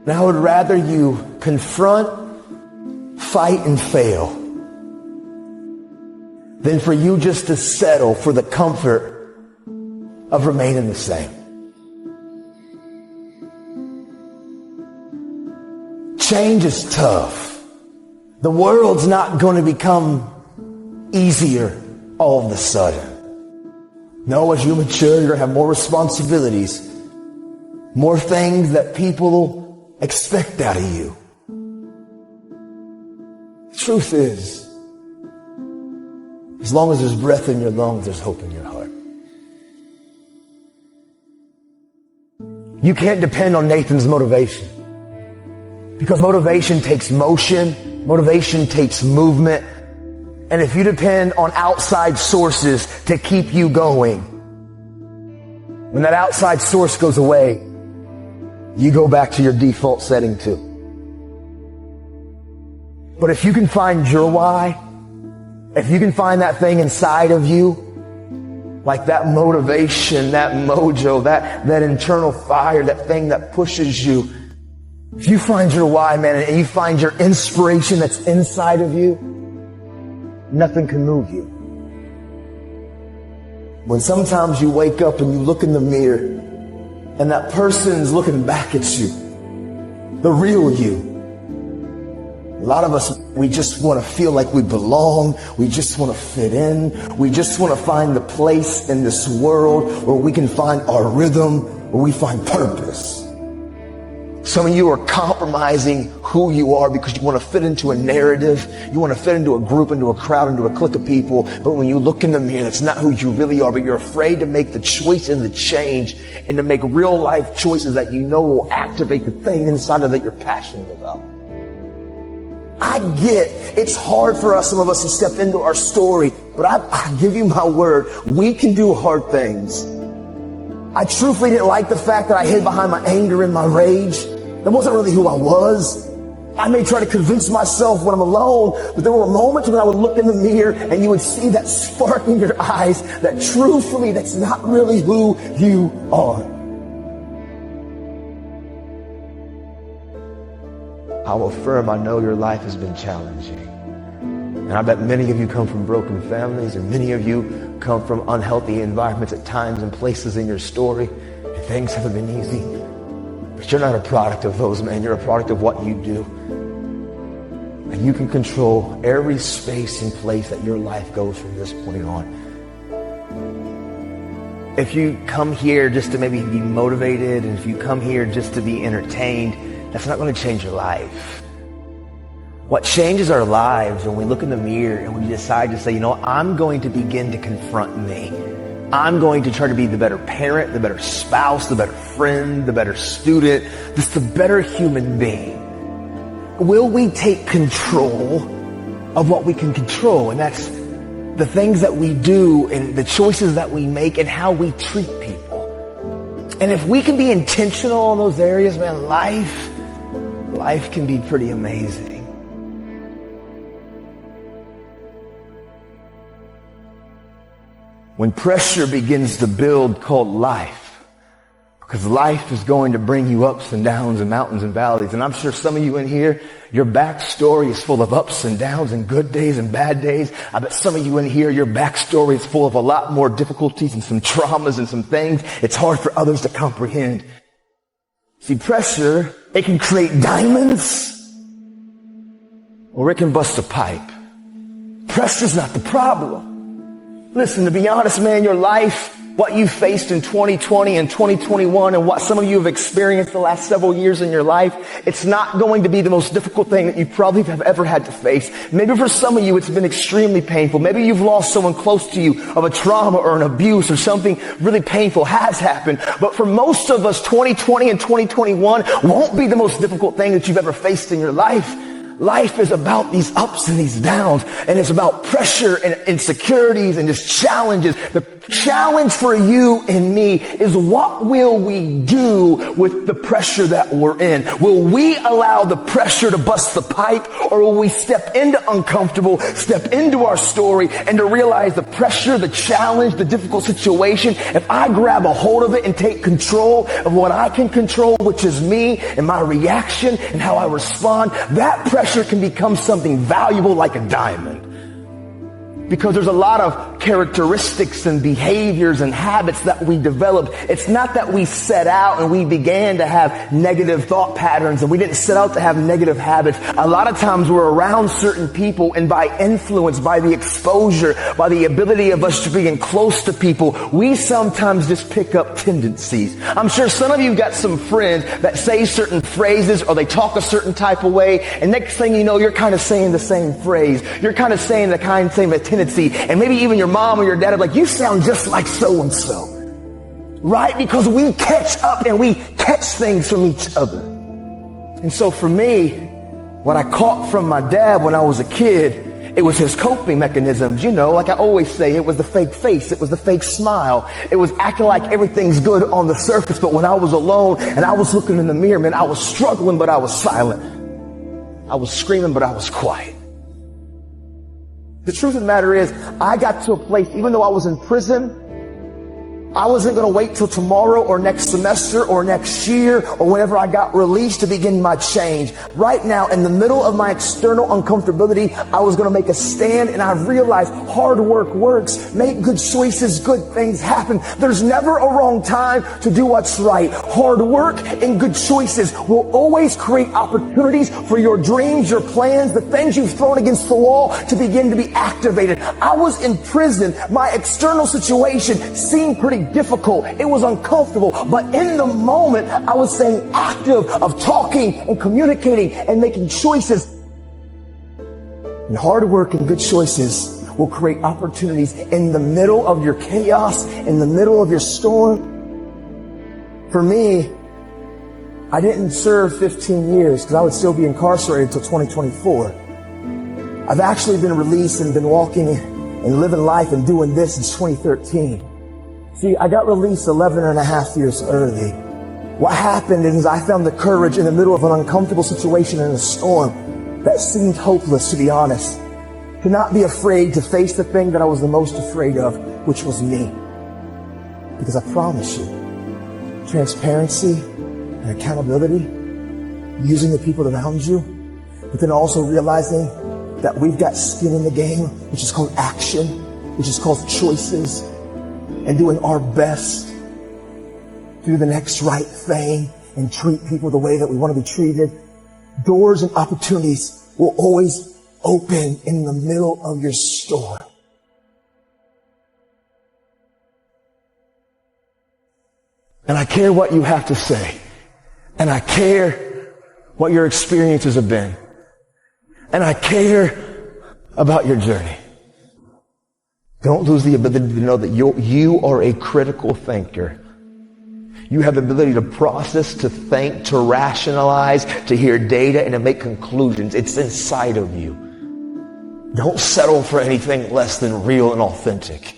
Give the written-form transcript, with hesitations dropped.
And I would rather you confront, fight, and fail than for you just to settle for the comfort of remaining the same. Change is tough. The world's not going to become easier all of a sudden. No, as you mature, you're going to have more responsibilities, more things that people expect out of you. The truth is, as long as there's breath in your lungs, there's hope in your heart. You can't depend on Nathan's motivation, because motivation takes motion, motivation takes movement. And if you depend on outside sources to keep you going, when that outside source goes away, you go back to your default setting too. But if you can find your why, if you can find that thing inside of you, like that motivation, that mojo, that internal fire, that thing that pushes you, if you find your why, man, and you find your inspiration that's inside of you, nothing can move you. When sometimes you wake up and you look in the mirror and that person's looking back at you, the real you. A lot of us, we just want to feel like we belong. We just want to fit in. We just want to find the place in this world where we can find our rhythm, where we find purpose. Some of you are compromising who you are because you want to fit into a narrative. You want to fit into a group, into a crowd, into a clique of people. But when you look in the mirror, that's not who you really are. But you're afraid to make the choice and the change and to make real life choices that you know will activate the thing inside of that you're passionate about. I get it's hard for us, some of us, to step into our story. But I give you my word, we can do hard things. I truthfully didn't like the fact that I hid behind my anger and my rage. That wasn't really who I was. I may try to convince myself when I'm alone, but there were moments when I would look in the mirror and you would see that spark in your eyes that truthfully, that's not really who you are. I'll affirm, I know your life has been challenging. And I bet many of you come from broken families, and many of you come from unhealthy environments at times and places in your story, and things haven't been easy. But you're not a product of those, man. You're a product of what you do. And you can control every space and place that your life goes from this point on. If you come here just to maybe be motivated, and if you come here just to be entertained, that's not going to change your life. What changes our lives when we look in the mirror and we decide to say, you know, I'm going to begin to confront me. I'm going to try to be the better parent, the better spouse, the better friend, the better student, just the better human being. Will we take control of what we can control? And that's the things that we do and the choices that we make and how we treat people. And if we can be intentional in those areas, man, life can be pretty amazing. When pressure begins to build, called life, because life is going to bring you ups and downs and mountains and valleys. And I'm sure some of you in here, your backstory is full of ups and downs and good days and bad days. I bet some of you in here, your backstory is full of a lot more difficulties and some traumas and some things it's hard for others to comprehend. See, pressure, it can create diamonds or it can bust a pipe. Pressure's not the problem. Listen, to be honest, man, your life, what you faced in 2020 and 2021 and what some of you have experienced the last several years in your life, it's not going to be the most difficult thing that you probably have ever had to face. Maybe for some of you, it's been extremely painful. Maybe you've lost someone close to you of a trauma or an abuse or something really painful has happened. But for most of us, 2020 and 2021 won't be the most difficult thing that you've ever faced in your life. life is about these ups and these downs, and it's about pressure and insecurities and just challenges. The challenge for you and me is, what will we do with the pressure that we're in? Will we allow the pressure to bust the pipe, or will we step into uncomfortable, step into our story, and to realize the pressure, the challenge, the difficult situation, if I grab a hold of it and take control of what I can control, which is me and my reaction and how I respond, that pressure can become something valuable like a diamond. Because there's a lot of characteristics and behaviors and habits that we develop. It's not that we set out and we began to have negative thought patterns, and we didn't set out to have negative habits. A lot of times we're around certain people, and by influence, by the exposure, by the ability of us to being close to people, we sometimes just pick up tendencies. I'm sure some of you got some friends that say certain phrases, or they talk a certain type of way, and next thing you know, you're kind of saying the same phrase. You're kind of saying the same tendency. And maybe even your mom or your dad are like, you sound just like so-and-so. Right? Because we catch up and we catch things from each other. And so for me, what I caught from my dad when I was a kid, it was his coping mechanisms. You know, like I always say, it was the fake face. It was the fake smile. It was acting like everything's good on the surface. But when I was alone and I was looking in the mirror, man, I was struggling, but I was silent. I was screaming, but I was quiet. The truth of the matter is, I got to a place, even though I was in prison, I wasn't going to wait till tomorrow or next semester or next year or whenever I got released to begin my change. Right now, in the middle of my external uncomfortability, I was going to make a stand, and I realized hard work works. Make good choices, good things happen. There's never a wrong time to do what's right. Hard work and good choices will always create opportunities for your dreams, your plans, the things you've thrown against the wall to begin to be activated. I was in prison. My external situation seemed pretty difficult. It was uncomfortable. But in the moment, I was staying active of talking and communicating and making choices. And hard work and good choices will create opportunities in the middle of your chaos, in the middle of your storm. For me, I didn't serve 15 years because I would still be incarcerated until 2024. I've actually been released and been walking and living life and doing this since 2013. See, I got released 11 and a half years early. What happened is I found the courage in the middle of an uncomfortable situation in a storm that seemed hopeless, to be honest, to not be afraid to face the thing that I was the most afraid of, which was me. Because I promise you, transparency and accountability, using the people around you, but then also realizing that we've got skin in the game, which is called action, which is called choices, and doing our best to do the next right thing and treat people the way that we want to be treated. Doors and opportunities will always open in the middle of your storm. And I care what you have to say. And I care what your experiences have been. And I care about your journey. Don't lose the ability to know that you are a critical thinker. You have the ability to process, to think, to rationalize, to hear data, and to make conclusions. It's inside of you. Don't settle for anything less than real and authentic.